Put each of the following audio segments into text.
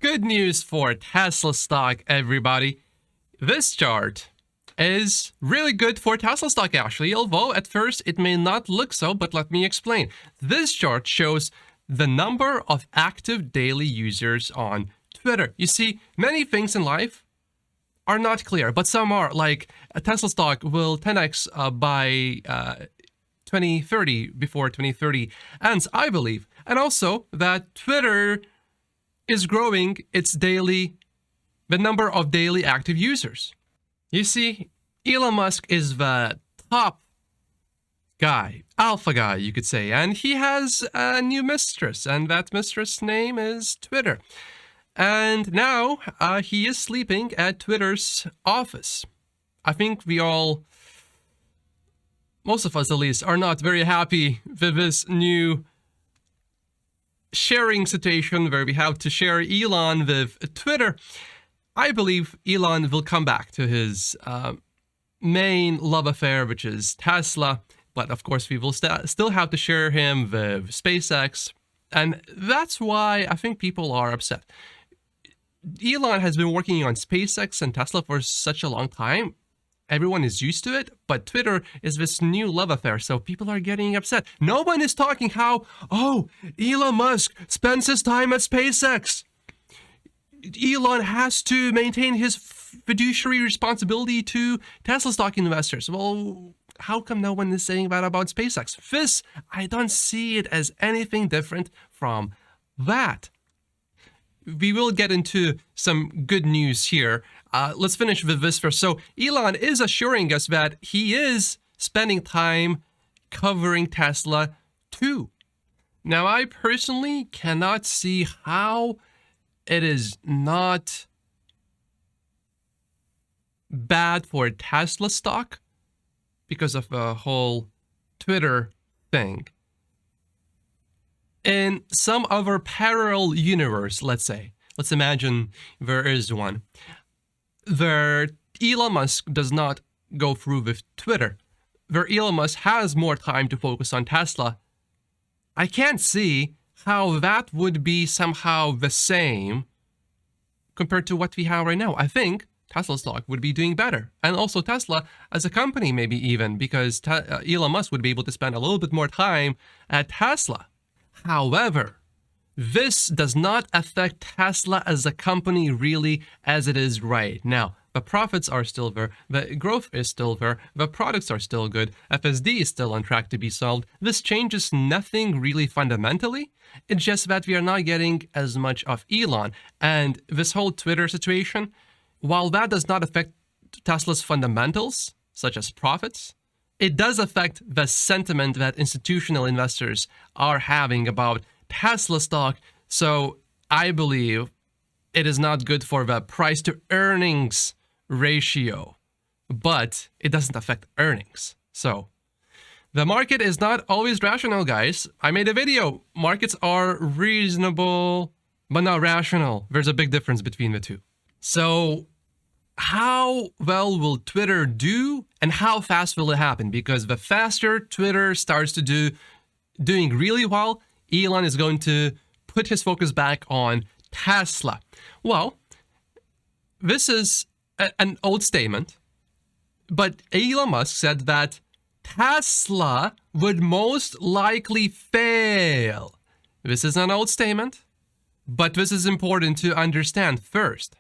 Good news for Tesla stock, everybody. This chart is really good for Tesla stock, actually, although at first it may not look so, but let me explain. This chart shows the number of active daily users on Twitter. You see, many things in life are not clear, but some are, like a Tesla stock will 10x by 2030, before 2030 ends, I believe. And also that Twitter is growing the number of daily active users. You see, Elon Musk is the top guy, alpha guy, you could say, and he has a new mistress, and that mistress' name is Twitter. And now he is sleeping at Twitter's office. I think most of us at least, are not very happy with this new sharing situation where we have to share Elon with Twitter. I believe Elon will come back to his main love affair, which is Tesla. But of course, we will still have to share him with SpaceX. And that's why I think people are upset. Elon has been working on SpaceX and Tesla for such a long time. Everyone is used to it, but Twitter is this new love affair, so people are getting upset. No one is talking how, Elon Musk spends his time at SpaceX. Elon has to maintain his fiduciary responsibility to Tesla stock investors. Well, how come no one is saying that about SpaceX? This, I don't see it as anything different from that. We will get into some good news here. Let's finish with this first. So Elon is assuring us that he is spending time covering Tesla too. Now, I personally cannot see how it is not bad for Tesla stock because of the whole Twitter thing. In some other parallel universe, let's imagine there is one, where Elon Musk does not go through with Twitter, where Elon Musk has more time to focus on Tesla. I can't see how that would be somehow the same compared to what we have right now. I think Tesla stock would be doing better. And also Tesla as a company, maybe even, because Elon Musk would be able to spend a little bit more time at Tesla. However, this does not affect Tesla as a company really as it is right now. The profits are still there, the growth is still there, the products are still good, FSD is still on track to be solved. This changes nothing really fundamentally. It's just that we are not getting as much of Elon. And this whole Twitter situation, while that does not affect Tesla's fundamentals, such as profits, it does affect the sentiment that institutional investors are having about Tesla stock. So I believe it is not good for the price to earnings ratio, but it doesn't affect earnings. So the market is not always rational, guys. I made a video. Markets are reasonable, but not rational. There's a big difference between the two. So how well will Twitter do and how fast will it happen? Because the faster Twitter starts to doing really well, Elon is going to put his focus back on Tesla. Well, this is an old statement, but Elon Musk said that Tesla would most likely fail. This is an old statement, but this is important to understand first.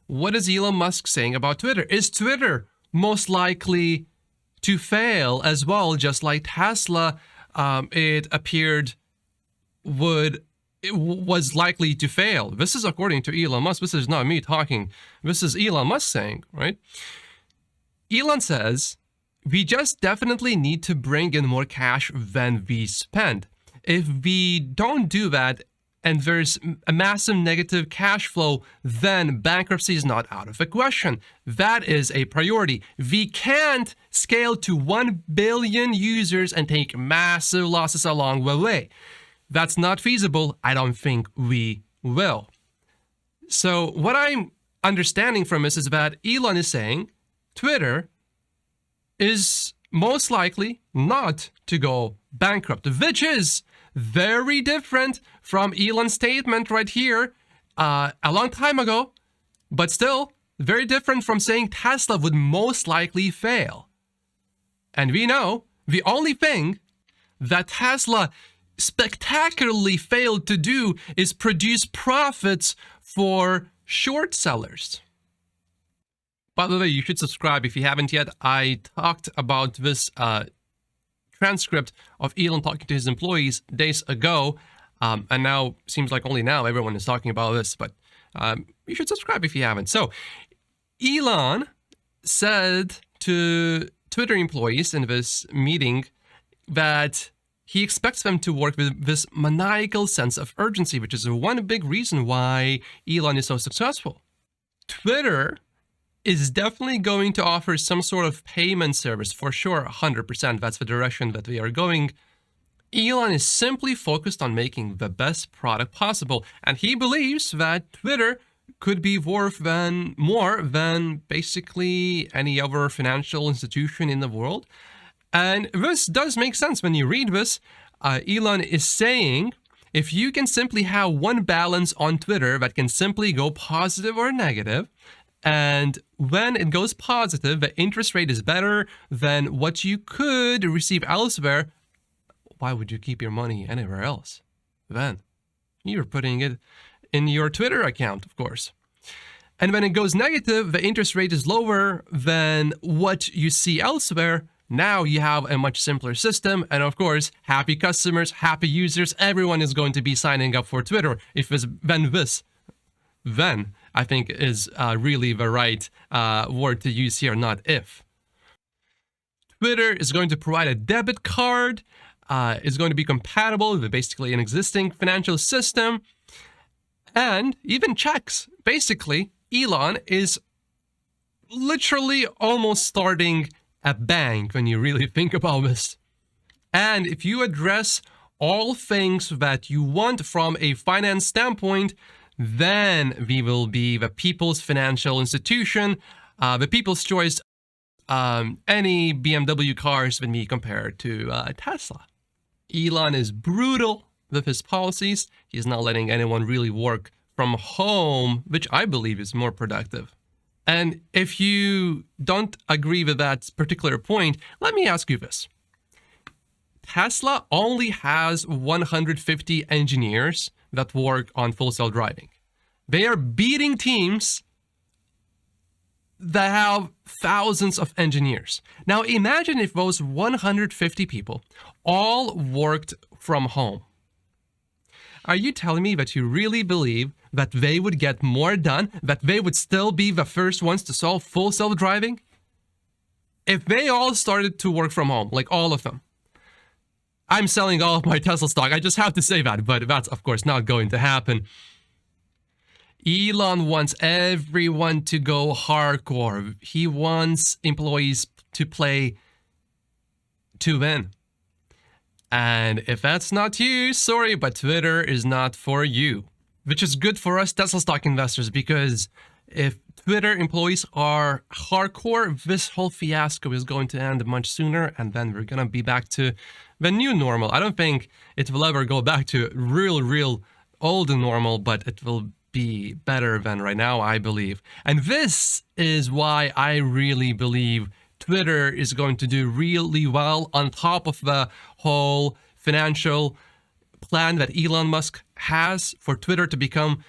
What is Elon Musk saying about Twitter? Is Twitter most likely to fail as well, just like Tesla, it appeared was likely to fail? This is according to Elon Musk. This is not me talking. This is Elon Musk saying, right? Elon says, we just definitely need to bring in more cash than we spend. If we don't do that, and there's a massive negative cash flow, then bankruptcy is not out of the question. That is a priority. We can't scale to 1 billion users and take massive losses along the way. That's not feasible. I don't think we will. So what I'm understanding from this is that Elon is saying Twitter is most likely not to go bankrupt, which is very different from Elon's statement right here. a long time ago, but still very different from saying Tesla would most likely fail. And we know the only thing that Tesla spectacularly failed to do is produce profits for short sellers. By the way, you should subscribe if you haven't yet. I talked about this transcript of Elon talking to his employees days ago, and now seems like only now everyone is talking about this, but you should subscribe if you haven't. So Elon said to Twitter employees in this meeting that he expects them to work with this maniacal sense of urgency, which is one big reason why Elon is so successful. Twitter is definitely going to offer some sort of payment service, for sure, 100%. That's the direction that we are going. Elon is simply focused on making the best product possible, and he believes that Twitter could be worth more than basically any other financial institution in the world. And this does make sense when you read this. Elon is saying, if you can simply have one balance on Twitter that can simply go positive or negative, and when it goes positive, the interest rate is better than what you could receive elsewhere, why would you keep your money anywhere else? Then you're putting it in your Twitter account, of course. And when it goes negative, the interest rate is lower than what you see elsewhere. Now you have a much simpler system. And of course, happy customers, happy users, everyone is going to be signing up for Twitter. If it's then I think is really the right word to use here, not if. Twitter is going to provide a debit card. It's going to be compatible with basically an existing financial system. And even checks. Basically, Elon is literally almost starting a bank when you really think about this. And if you address all things that you want from a finance standpoint, then we will be the people's financial institution, the people's choice. Any BMW cars when we compare to Tesla. Elon is brutal with his policies. He's not letting anyone really work from home, which I believe is more productive. And if you don't agree with that particular point, let me ask you this. Tesla only has 150 engineers that work on full self-driving. They are beating teams that have thousands of engineers. Now imagine if those 150 people all worked from home. Are you telling me that you really believe that they would get more done, that they would still be the first ones to solve full self-driving? If they all started to work from home, like all of them. I'm selling all of my Tesla stock, I just have to say that, but that's of course not going to happen. Elon wants everyone to go hardcore. He wants employees to play to win. And if that's not you, sorry, but Twitter is not for you. Which is good for us Tesla stock investors, because if Twitter employees are hardcore, this whole fiasco is going to end much sooner, and then we're going to be back to the new normal. I don't think it will ever go back to real old normal, but it will be better than right now, I believe. And this is why I really believe Twitter is going to do really well on top of the whole financial plan that Elon Musk has for Twitter to become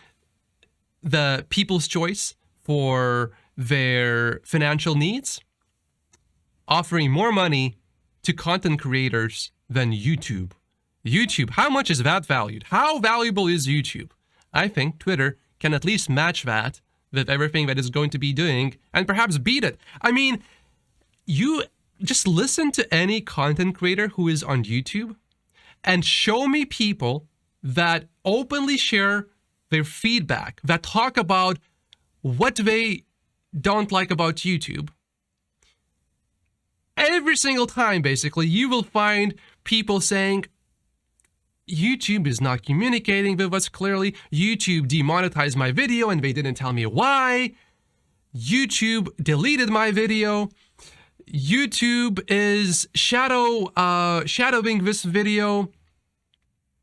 the people's choice for their financial needs, offering more money to content creators than YouTube. YouTube, how much is that valued? How valuable is YouTube? I think Twitter can at least match that with everything that it's going to be doing and perhaps beat it. I mean, you just listen to any content creator who is on YouTube and show me people that openly share their feedback, that talk about what they don't like about YouTube. Every single time, basically, you will find people saying, YouTube is not communicating with us clearly. YouTube demonetized my video and they didn't tell me why. YouTube deleted my video. YouTube is shadowing this video,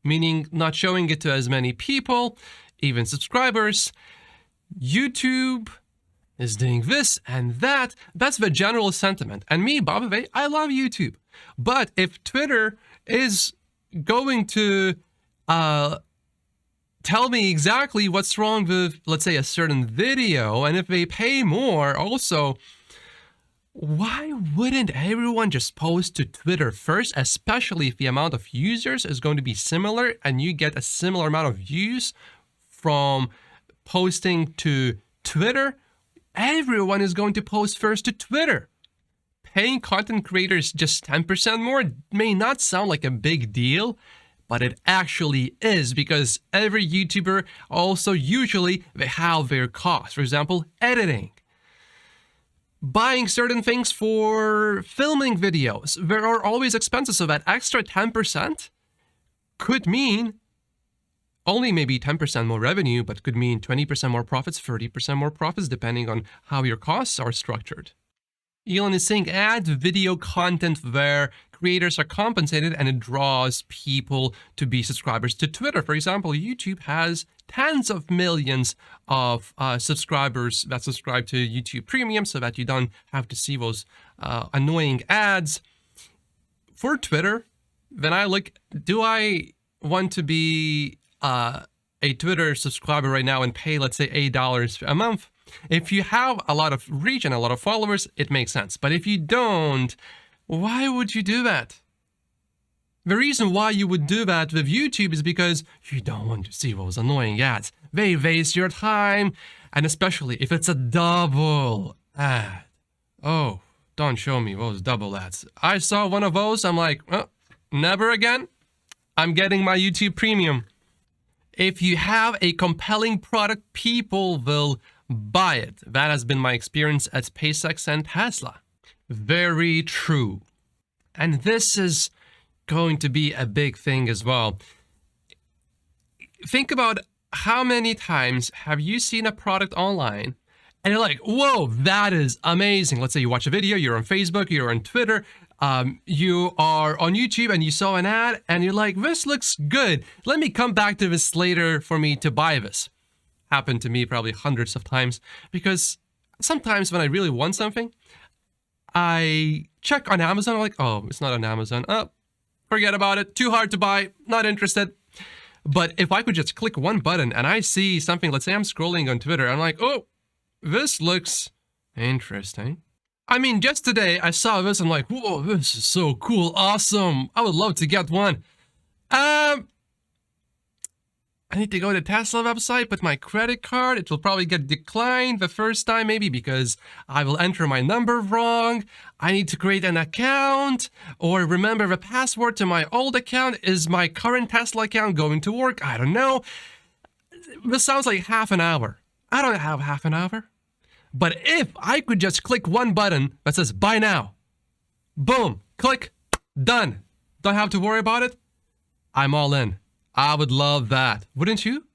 meaning not showing it to as many people. even subscribers. YouTube is doing this and that. That's the general sentiment. And me, Bobby Vay, I love YouTube. But if Twitter is going to tell me exactly what's wrong with, let's say, a certain video, and if they pay more also, why wouldn't everyone just post to Twitter first, especially if the amount of users is going to be similar and you get a similar amount of views from posting to Twitter? Everyone is going to post first to Twitter. Paying content creators just 10% more may not sound like a big deal, but it actually is, because every YouTuber also usually they have their costs. For example, editing. Buying certain things for filming videos. There are always expenses, so that extra 10% could mean only maybe 10% more revenue, but could mean 20% more profits, 30% more profits, depending on how your costs are structured. Elon is saying add video content where creators are compensated and it draws people to be subscribers to Twitter. For example, YouTube has tens of millions of subscribers that subscribe to YouTube Premium so that you don't have to see those annoying ads. For Twitter, then I look, do I want to be a Twitter subscriber right now and pay, let's say, $8 a month? If you have a lot of reach and a lot of followers, it makes sense. But if you don't, why would you do that? The reason why you would do that with YouTube is because you don't want to see those annoying ads. They waste your time, and especially if it's a double ad. Oh, don't show me those double ads. I saw one of those, I'm like, oh, never again. I'm getting my YouTube Premium. If you have a compelling product, people will buy it. That has been my experience at SpaceX and Tesla. Very true. And this is going to be a big thing as well. Think about how many times have you seen a product online and you're like, whoa, that is amazing. Let's say you watch a video, you're on Facebook, you're on Twitter, you are on YouTube and you saw an ad and you're like, this looks good. Let me come back to this later for me to buy this. Happened to me probably hundreds of times, because sometimes when I really want something, I check on Amazon. I'm like, oh, it's not on Amazon. Oh, forget about it. Too hard to buy. Not interested. But if I could just click one button and I see something, let's say I'm scrolling on Twitter, I'm like, oh, this looks interesting. I mean, just today I saw this. I'm like, whoa, this is so cool. Awesome. I would love to get one. I need to go to Tesla website, put my credit card. It will probably get declined the first time, maybe because I will enter my number wrong. I need to create an account or remember the password to my old account. Is my current Tesla account going to work? I don't know. This sounds like half an hour. I don't have half an hour. But if I could just click one button that says buy now, boom, click, done. Don't have to worry about it. I'm all in. I would love that. Wouldn't you?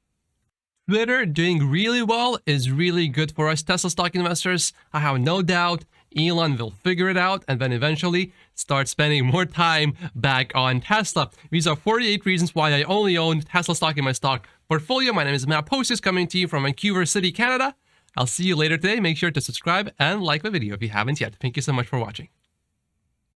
Twitter doing really well is really good for us Tesla stock investors. I have no doubt Elon will figure it out and then eventually start spending more time back on Tesla. These are 48 reasons why I only own Tesla stock in my stock portfolio. My name is Matt Postis, coming to you from Vancouver City, Canada. I'll see you later today. Make sure to subscribe and like the video if you haven't yet. Thank you so much for watching.